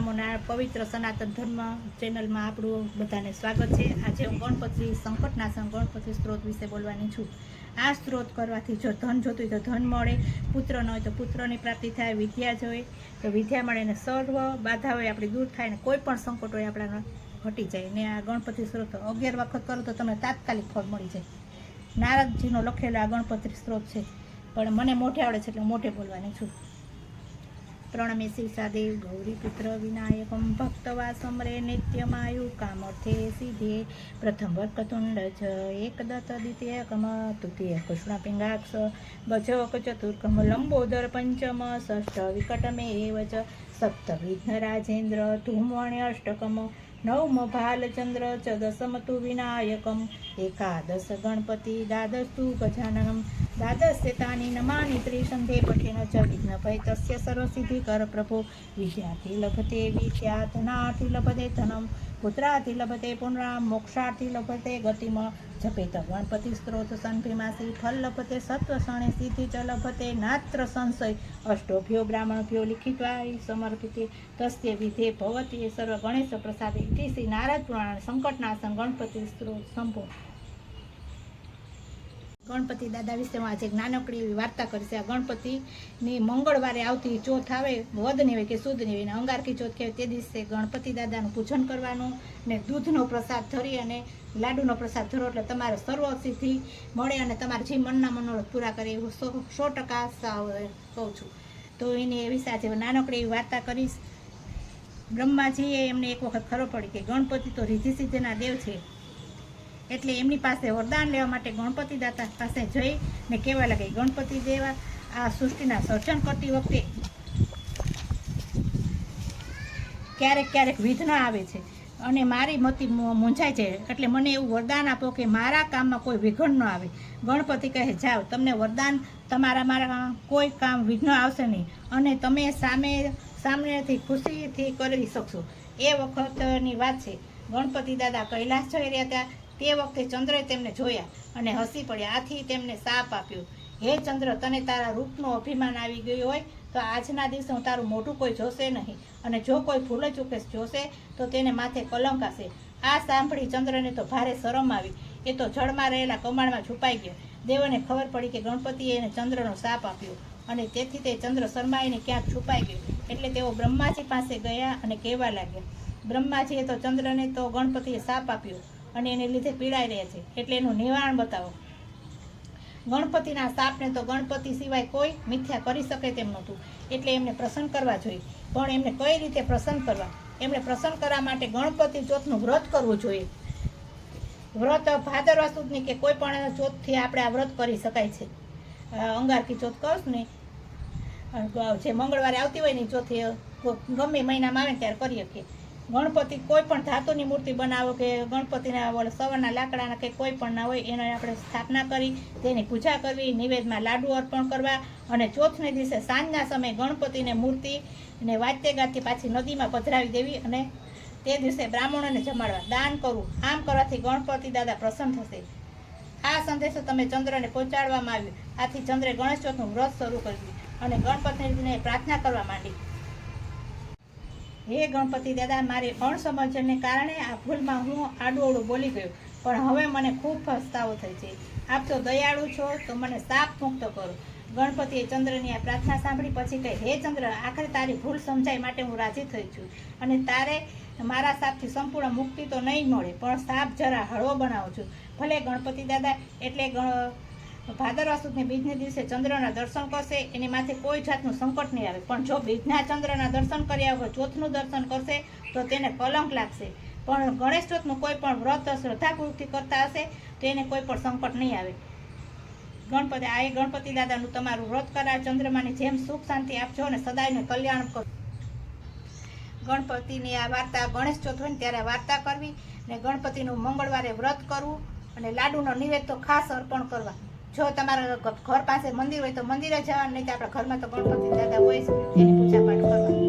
નમોના પવિત્ર સનાતન ધર્મ ચેનલમાં આપણું બધાને સ્વાગત છે। આજે હું ગણપતિ સંકટનાશન ગણપતિ સ્ત્રોત વિશે બોલવાની છું। આ સ્ત્રોત કરવાથી જો ધન જોતું હોય તો ધન મળે, પુત્ર ન હોય તો પુત્રની પ્રાપ્તિ થાય, વિદ્યા જોઈએ તો વિદ્યા મળે, ને સર્વ બાધા હોય આપણી દૂર થાય, ને કોઈ પણ સંકટ હોય આપણા હટી જાય। ને આ ગણપતિ સ્ત્રોત 11 વખત કરો તો તમને તાત્કાલિક ફળ મળી જાય। નારદજીનો લખેલો આ ગણપતિ સ્ત્રોત છે, પણ મને મોઢે આવડે છે એટલે હું મોઢે બોલવાની છું। प्रणमे शीर्षादेव गौरीपुत्र विनायकं भक्तवा समरे नित्यमायु कामर्थे सिद्धे प्रथम वर्कतुंड च एकदत्त द्वितीयकम तृतीय कृष्णपिंगाक्ष गजक चतुर्कम लंबोदर पंचम षष्ठ विकटमे एव च सप्तविघ्न राजेन्द्र धूमवणे अष्टकम नवम भालचंद्र च दशम तु विनायकम एकादश गणपति द्वादशतु गजाननम द्वादशेतानि नमानि त्रिसन्धे पठेन च विघ्नभय तस्य सर्वसिद्धिकर प्रभो विद्यार्थी लभते विद्या धनार्थी लभते धनम पुत्रार्थी लभते पुनरा मोक्षार्थी लभते गतिम जपेत गणपति स्त्रोत सन्भिमासी फल लभते सत्वसणे सिद्धि च लभते नात्र संशय अष्टोभ्यो ब्राह्मणभ्यो लिखित्वा समर्पिते तस्य विधे भवति सर्व गणेश प्रसादे इति श्री नारद पुराण संकटनाशन गणपति स्त्रोत संपूर्ण। गणपति दादा विषे हूँ आज एक नानकड़ी एवी वार्ता करीश। आ गणपतिनी मंगळवारे आवती चौथ आवे, वदनी होय के सुदनी होय, अंगारकी चौथ कहेवाय ते दिवसे गणपति दादानुं पूजन करवानुं ने दूधनो प्रसाद धरी अने लाडूनो प्रसाद धरो એટલે તમારે સર્વ સિદ્ધિ મળે અને તમારે જે મનના મનોરથ પૂરા કરે એવું 100% કહું છું। તો એની વિશે આજે નાનકડી એવી વાર્તા કરીશ। બ્રહ્માજીએ એમને એક વખત ખબર પડી કે ગણપતિ તો રીધિ સિદ્ધિના દેવ છે, એટલે એમની પાસે વરદાન લેવા માટે ગણપતિ દાતા પાસે જઈ ને કહેવા લાગે, ગણપતિ દેવા આ સૃષ્ટિના સર્જન કરતી વખતે ક્યારેક ક્યારેક વિઘ્ન આવે છે અને મારી મતિ મૂંઝાય છે, એટલે મને એવું વરદાન આપો કે મારા કામમાં કોઈ વિઘ્ન ન આવે। ગણપતિ કહે, જાઓ, તમને વરદાન, મારા કોઈ કામ વિઘ્ન આવશે નહીં અને તમે સામેથી ખુશીથી કરી શકશો। એ વખતની વાત છે, ગણપતિ દાદા કૈલાસ જઈ રહ્યા હતા। તે વખતે ચંદ્રે તેમને જોયા અને હસી પડ્યા। આથી તેમને શાપ આપ્યો, હે ચંદ્ર, તને તારા રૂપનું અભિમાન આવી ગયું હોય તો આજના દિવસે હું તારું મોઢું કોઈ જોશે નહીં, અને જો કોઈ ભૂલે ચૂકે જોશે તો તેને માથે કલંક હશે। આ સાંભળી ચંદ્રને તો ભારે શરમ આવી, એ તો જળમાં રહેલા કમાણમાં છુપાઈ ગયો। દેવોને ખબર પડી કે ગણપતિએ એને ચંદ્રનો શાપ આપ્યો અને તેથી તે ચંદ્ર શરમાઈને ક્યાંક છુપાઈ ગયો, એટલે તેઓ બ્રહ્માજી પાસે ગયા અને કહેવા લાગ્યા, બ્રહ્માજીએ તો ચંદ્રને તો ગણપતિએ શાપ આપ્યો અને એને લીધે પીડાઈ રહ્યા છે, એટલે એનું નિવારણ બતાવો। ગણપતિના શાપને તો ગણપતિ સિવાય કોઈ મિથ્યા કરી શકે તેમ નહોતું, એટલે એમને પ્રસન્ન કરવા જોઈએ। પણ એમને કઈ રીતે પ્રસન્ન કરવા? એમને પ્રસન્ન કરવા માટે ગણપતિ ચોથનું વ્રત કરવું જોઈએ। વ્રત ભાદરવા સુદની કે કોઈ પણ ચોથથી આપણે આ વ્રત કરી શકાય છે। અંગારકી ચોથ કહું ને, જે મંગળવારે આવતી હોય ને ચોથી ગમે મહિનામાં આવે ને ત્યારે કરી શકીએ। ગણપતિ કોઈ પણ ધાતુની મૂર્તિ બનાવો કે ગણપતિના સવારના લાકડાના કે કોઈ પણ ના હોય એને આપણે સ્થાપના કરી તેની પૂજા કરવી, નિવેદમાં લાડુ અર્પણ કરવા અને ચોથને દિવસે સાંજના સમયે ગણપતિને મૂર્તિને વાતે ગાતી પાછી નદીમાં પધરાવી દેવી અને તે દિવસે બ્રાહ્મણોને જમાડવા, દાન કરવું। આમ કરવાથી ગણપતિ દાદા પ્રસન્ન થશે। આ સંદેશો તમે ચંદ્રને પહોંચાડવામાં આવ્યો। આથી ચંદ્રે ગણેશ ચોથનું વ્રત શરૂ કર્યું અને ગણપતિને પ્રાર્થના કરવા માંડી, હે ગણપતિ દાદા, મારી અણસમજણને કારણે આ ભૂલમાં હું આડું બોલી ગયો, પણ હવે મને ખૂબ પસ્તાવો થાય છે। આપ તો દયાળુ છો, તો મને શાપ મુક્ત કરો। ગણપતિએ ચંદ્રની આ પ્રાર્થના સાંભળી પછી કહે, હે ચંદ્ર, આખરે તારી ભૂલ સમજાય માટે હું રાજી થઈ છું અને તારે મારા શાપથી સંપૂર્ણ મુક્તિ તો નહીં મળે, પણ શાપ જરા હળવો બનાવું છું। ભલે ગણપતિ દાદા, એટલે ભાદરવા સુદની બીજને દિવસે ચંદ્રના દર્શન કરશે, એની માથે કોઈ જાતનું સંકટ નહીં આવે। પણ જો બીજના ચંદ્રના દર્શન કર્યા વગર ચોથનું દર્શન કરશે તો તેને કલંક લાગશે। પણ ગણેશ ચોથનું કોઈ પણ વ્રત શ્રદ્ધાપૂર્વકથી કરતા હશે તો એને કોઈ પણ સંકટ નહીં આવે। ગણપતિ દાદાનું તમારું વ્રત કરા, ચંદ્રમાની જેમ સુખ શાંતિ આપજો અને સદાયને કલ્યાણ કરો। ગણપતિની આ વાર્તા ગણેશ ચોથ હોય ને ત્યારે વાર્તા કરવી ને ગણપતિનું મંગળવારે વ્રત કરવું અને લાડુનો નિવેદ તો ખાસ અર્પણ કરવા। જો તમારા ઘર પાસે મંદિર હોય તો મંદિરે જવાનું, નહીં તો આપણા ઘરમાં તો ગણપતિ દાદા હોય છે, એની પૂજા પાઠ કરવા।